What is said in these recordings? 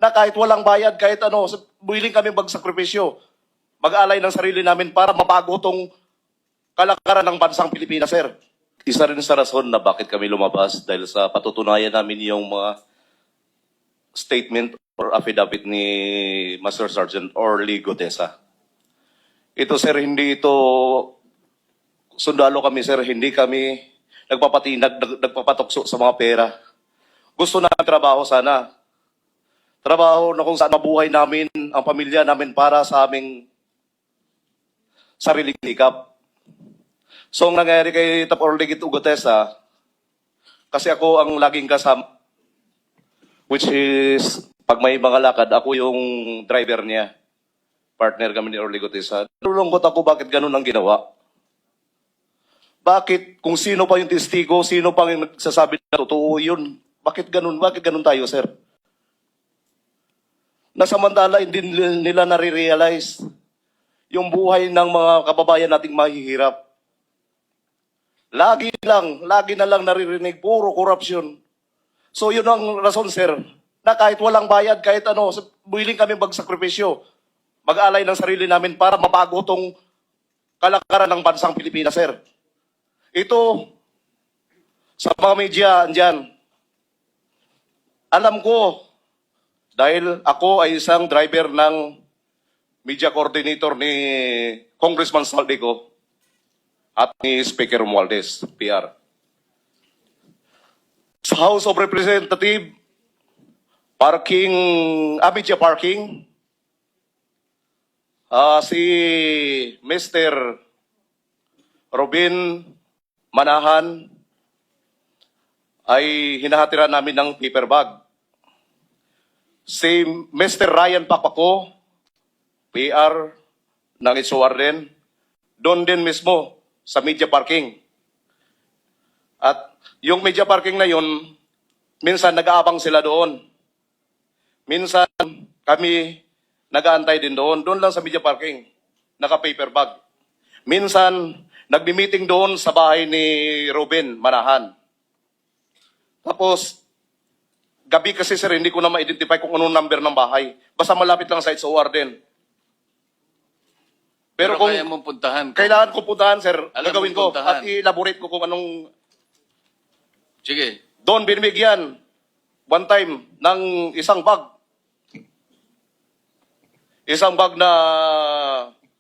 na kahit walang bayad, kahit ano, willing kami magsakripisyo, mag-alay ng sarili namin para mabago tong kalakaran ng bansang Pilipinas, sir. Isa rin sa rason na bakit kami lumabas dahil sa patutunayan namin yung mga statement or affidavit ni Master Sergeant Orly Gutesa. Ito, sir, hindi ito sundalo kami, sir. Hindi kami nagpapatukso sa mga pera. Gusto namin trabaho sana. Trabaho na kung saan mabuhay namin, ang pamilya namin para sa aming sariling sikap. So, ang nangyari kay Tap Orly Gutesa, kasi ako ang laging kasama, which is, pag may mga lakad, ako yung driver niya. Partner kami ni Orly Gutesa. Nalulungkot ako bakit ganun ang ginawa. Bakit, kung sino pa yung testigo, sino pa yung nagsasabi na totoo yun, bakit ganun tayo, sir? Nasamantala, hindi nila nare-realize yung buhay ng mga kababayan nating mahihirap. Lagi na lang naririnig, puro korupsyon. So yun ang rason, sir, na kahit walang bayad, kahit ano, willing kami magsakripisyo, mag-alay ng sarili namin para mabago tong kalakaran ng bansang Pilipinas, sir. Ito, sa mga media, andyan, alam ko, dahil ako ay isang driver ng media coordinator ni Congressman Saldico at ni Speaker Romualdez, PR. Sa House of Representatives, media parking, si Mr. Robin Manahan ay hinahatiran namin ng paper bag. Si Mr. Ryan Papaco, PR ng SOR din, doon din mismo sa media parking. At yung media parking na yun, minsan nag-aabang sila doon. Minsan kami nag-aantay din doon lang sa media parking, naka-paper bag. Minsan, nagbi-meeting doon sa bahay ni Ruben Manahan. Tapos, gabi kasi, sir, hindi ko na ma-identify kung anong number ng bahay. Basta malapit lang sa SOR din. Pero kung kaya mong puntahan. Kailangan ko puntahan, sir. Alam Gagawin mo ko. puntahan. At i-elaborate ko kung anong... Sige. Doon binibigyan, one time, ng isang bag. Isang bag na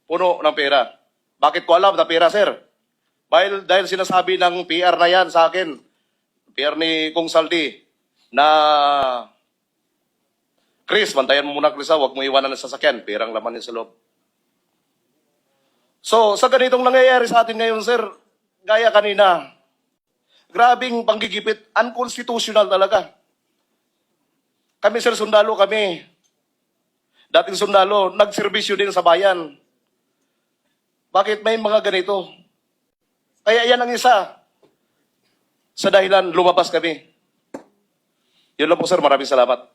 puno ng pera. Bakit ko alam na pera, sir? Dahil sinasabi ng PR na yan sa akin, PR ni Kung Saldi, na Chris, bantayan mo muna, Chris, huwag mo iwanan ng sasakyan. Perang laman niya sa loob. So, sa ganitong nangyayari sa atin ngayon, sir, gaya kanina, grabing panggigipit, unconstitutional talaga. Kami, sir, sundalo kami. Dating sundalo, nagserbisyo din sa bayan. Bakit may mga ganito? Kaya yan ang isa sa dahilan lumabas kami. Yun lang po, sir. Maraming salamat.